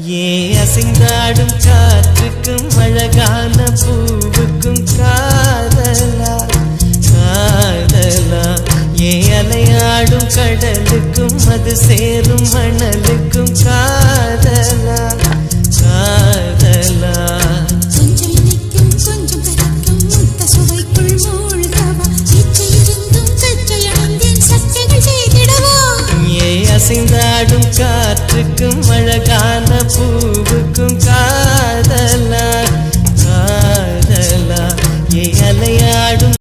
ஏ அசைந்தாடும் காற்றுக்கும் அழகான பூவுக்கும் காதலா காதலா ஏ அலையாடும் கடலுக்கும் அது சேரும் மணலுக்கும் காதலா காதலா அசைந்தாடும் காற்றுக்கும் அழகான பூ